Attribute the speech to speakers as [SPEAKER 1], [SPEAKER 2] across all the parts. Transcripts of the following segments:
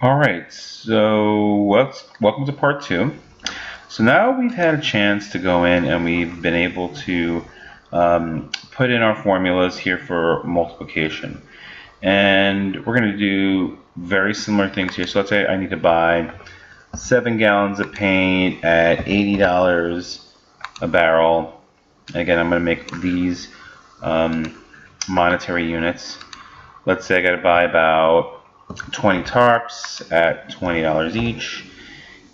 [SPEAKER 1] All right, so welcome to part two. So now we've had a chance to go in and we've been able to put in our formulas here for multiplication. And we're going to do very similar things here. So let's say I need to buy 7 gallons of paint at $80 a barrel. Again, I'm going to make these monetary units. Let's say I got to buy about 20 tarps at $20 each,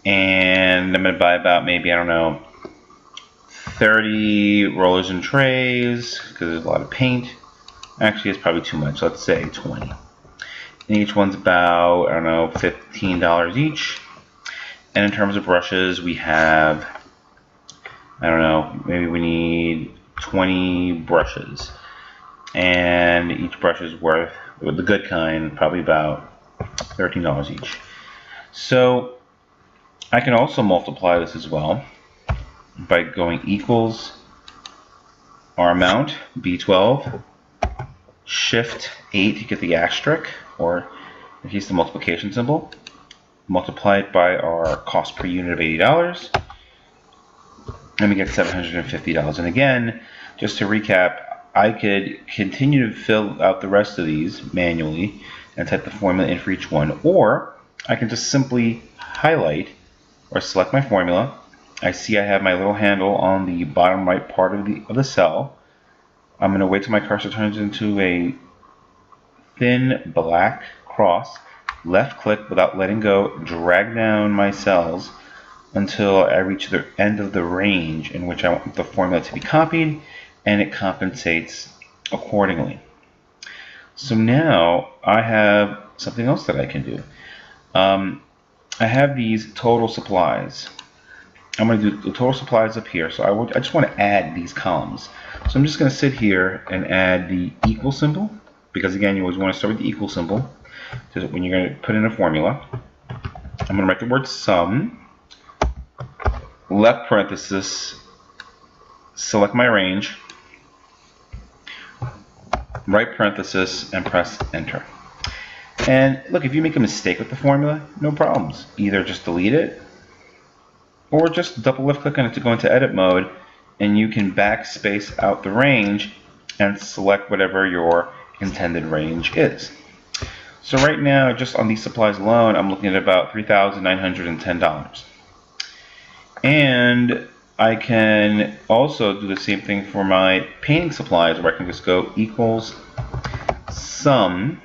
[SPEAKER 1] and I'm going to buy about maybe, I don't know, 30 rollers and trays because there's a lot of paint. Actually, it's probably too much. Let's say 20. And each one's about, I don't know, $15 each. And in terms of brushes, we have, I don't know, maybe we need 20 brushes. And each brush is worth, with the good kind, probably about $13 each. So I can also multiply this as well by going equals our amount, B12, shift 8 to get the asterisk, or if you use the multiplication symbol, multiply it by our cost per unit of $80, and we get $750. And again, just to recap, I could continue to fill out the rest of these manually and type the formula in for each one, or I can just simply highlight or select my formula. I see I have my little handle on the bottom right part of the cell. I'm going to wait till my cursor turns into a thin black cross, left click without letting go, drag down my cells until I reach the end of the range in which I want the formula to be copied, and it compensates accordingly. So now I have something else that I can do. I have these total supplies. I'm going to do the total supplies up here. So I just want to add these columns. So I'm just going to sit here and add the equal symbol, because again, you always want to start with the equal symbol when you're going to put in a formula. I'm going to write the word sum, left parenthesis, select my range, right parenthesis, and press enter. And look, if you make a mistake with the formula, no problems. Either just delete it, or just double left click on it to go into edit mode, and you can backspace out the range and select whatever your intended range is. So right now, just on these supplies alone, I'm looking at about $3,910. And I can also do the same thing for my painting supplies, where I can just go equals sum.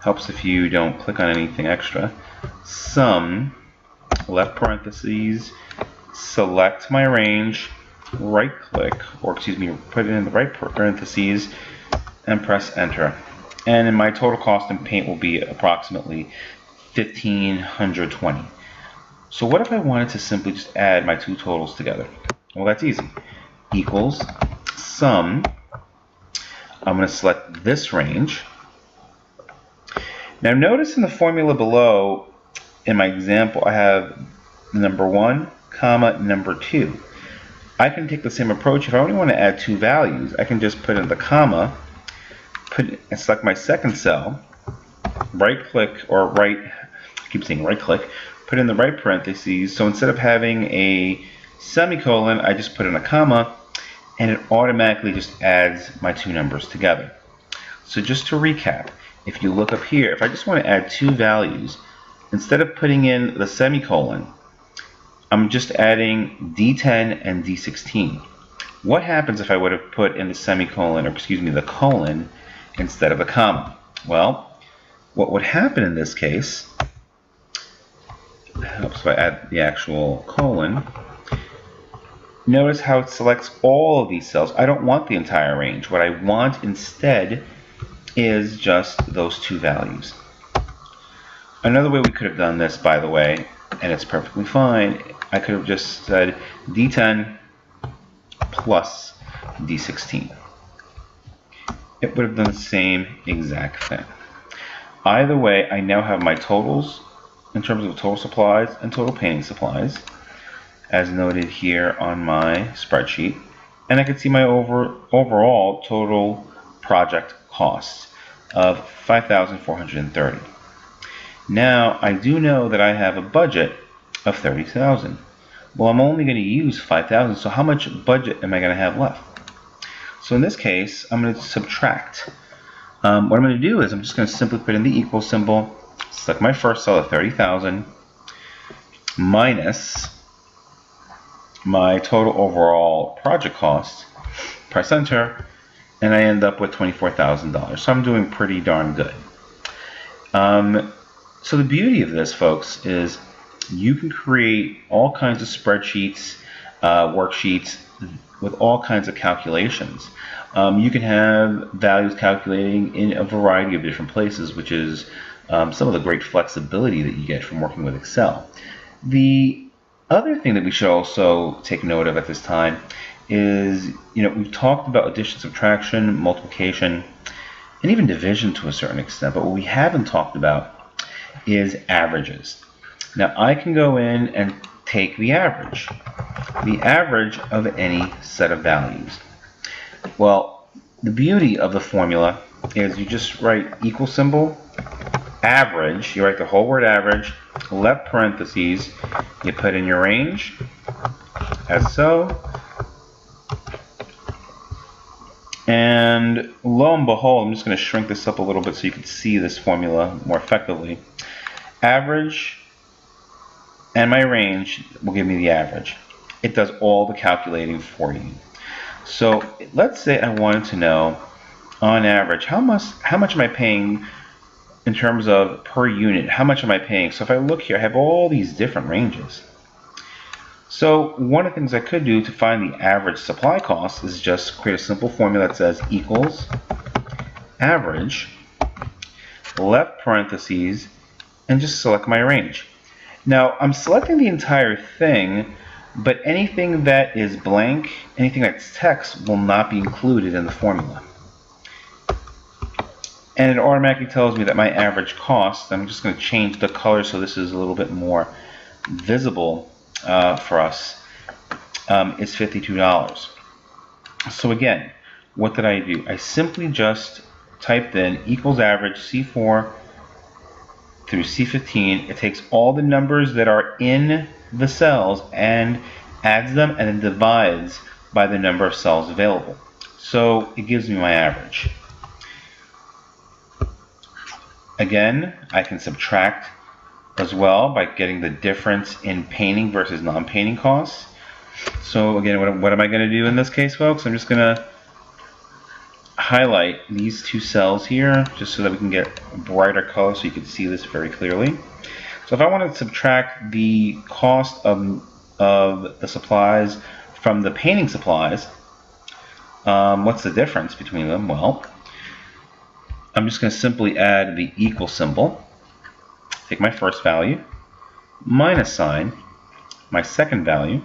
[SPEAKER 1] Helps if you don't click on anything extra. Sum, left parentheses, select my range, right click, or excuse me, put it in the right parentheses, and press enter. And my total cost in paint will be approximately $1,520. So what if I wanted to simply just add my two totals together? Well, that's easy. Equals sum. I'm going to select this range. Now notice in the formula below, in my example, I have number 1, comma, number 2. I can take the same approach. If I only want to add two values, I can just put in the comma, and select my second cell, right click, or right, I keep saying right click, put in the right parentheses. So instead of having a semicolon, I just put in a comma, and it automatically just adds my two numbers together. So just to recap, if you look up here, if I just want to add two values, instead of putting in the semicolon, I'm just adding D10 and D16. What happens if I would have put in the semicolon, or excuse me, the colon, instead of a comma? Well, what would happen in this case, it helps if I add the actual colon, notice how it selects all of these cells. I don't want the entire range. What I want instead is just those two values. Another way we could have done this, by the way, and it's perfectly fine, I could have just said D10 plus D16. It would have done the same exact thing. Either way, I now have my totals in terms of total supplies and total painting supplies, as noted here on my spreadsheet, and I can see my overall total project costs of $5,430. Now I do know that I have a budget of 30,000. Well, I'm only going to use 5,000, so how much budget am I going to have left? So in this case, I'm going to subtract. What I'm going to do is I'm just going to simply put in the equal symbol, select my first cell of 30,000, minus my total overall project cost, press enter, and I end up with $24,000. So I'm doing pretty darn good. So the beauty of this, folks, is you can create all kinds of spreadsheets, worksheets with all kinds of calculations. You can have values calculating in a variety of different places, which is some of the great flexibility that you get from working with Excel. The other thing that we should also take note of at this time is, we've talked about addition, subtraction, multiplication, and even division to a certain extent, but what we haven't talked about is averages. Now I can go in and take the average of any set of values. Well, the beauty of the formula is you just write equal symbol, average, you write the whole word average, left parentheses, you put in your range, as so, and lo and behold, I'm just going to shrink this up a little bit so you can see this formula more effectively. Average and my range will give me the average. It does all the calculating for you. So let's say I wanted to know, on average, how much am I paying in terms of per unit? How much am I paying? So if I look here, I have all these different ranges. So one of the things I could do to find the average supply cost is just create a simple formula that says equals average, left parentheses, and just select my range. Now I'm selecting the entire thing, but anything that is blank, anything that's text, will not be included in the formula. And it automatically tells me that my average cost, I'm just going to change the color so this is a little bit more visible for us, is $52. So again, what did I do? I simply just typed in equals average C4 through C15. It takes all the numbers that are in the cells and adds them and then divides by the number of cells available. So it gives me my average. Again, I can subtract as well by getting the difference in painting versus non-painting costs. So again, what am I going to do in this case, folks? I'm just going to highlight these two cells here just so that we can get a brighter color so you can see this very clearly. So if I want to subtract the cost of the supplies from the painting supplies, what's the difference between them? Well, I'm just going to simply add the equal symbol, take my first value, minus sign, my second value,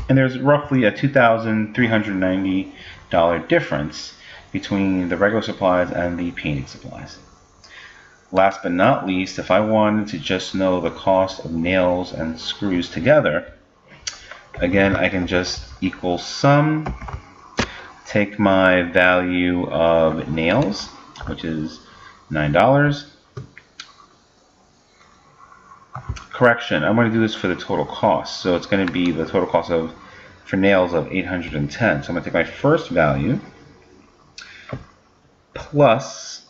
[SPEAKER 1] and there's roughly a $2,390 difference between the regular supplies and the painting supplies. Last but not least, if I wanted to just know the cost of nails and screws together, again, I can just equal sum, take my value of nails, which is $9. Correction, I'm going to do this for the total cost. So it's going to be the total cost for nails of $810. So I'm going to take my first value plus,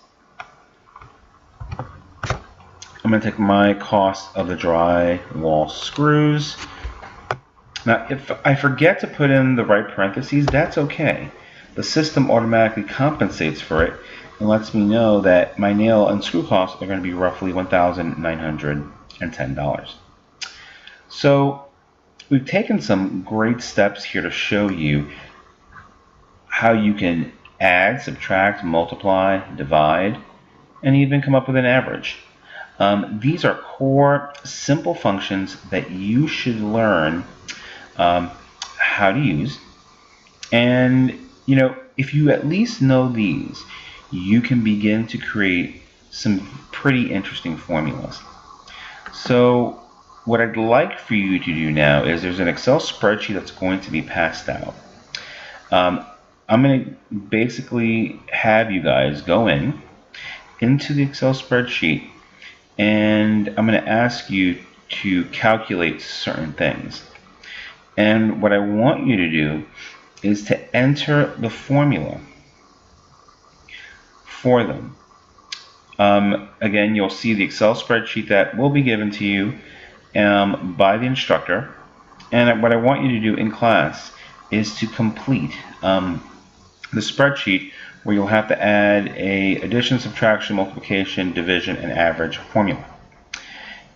[SPEAKER 1] I'm going to take my cost of the drywall screws. Now, if I forget to put in the right parentheses, that's okay. The system automatically compensates for it and lets me know that my nail and screw costs are going to be roughly $1,910. So we've taken some great steps here to show you how you can add, subtract, multiply, divide, and even come up with an average. These are core, simple functions that you should learn how to use. And, if you at least know these, you can begin to create some pretty interesting formulas. So what I'd like for you to do now is there's an Excel spreadsheet that's going to be passed out. I'm going to basically have you guys go in into the Excel spreadsheet, and I'm going to ask you to calculate certain things. And what I want you to do is to enter the formula for them. Again, you'll see the Excel spreadsheet that will be given to you by the instructor. And what I want you to do in class is to complete the spreadsheet where you'll have to add a addition, subtraction, multiplication, division, and average formula.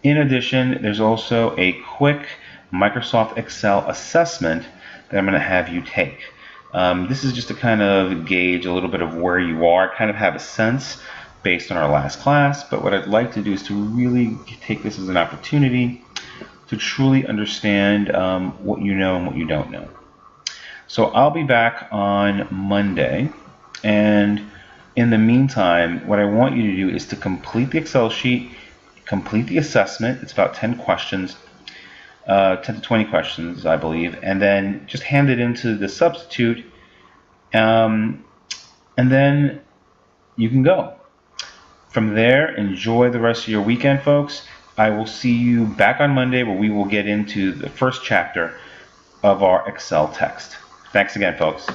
[SPEAKER 1] In addition, there's also a quick Microsoft Excel assessment that I'm going to have you take. This is just to kind of gauge a little bit of where you are, kind of have a sense based on our last class, but what I'd like to do is to really take this as an opportunity to truly understand what you know and what you don't know. So I'll be back on Monday, and in the meantime, what I want you to do is to complete the Excel sheet, complete the assessment. It's about 10 questions, 10 to 20 questions, I believe, and then just hand it into the substitute, and then you can go. From there, enjoy the rest of your weekend, folks. I will see you back on Monday where we will get into the first chapter of our Excel text. Thanks again, folks.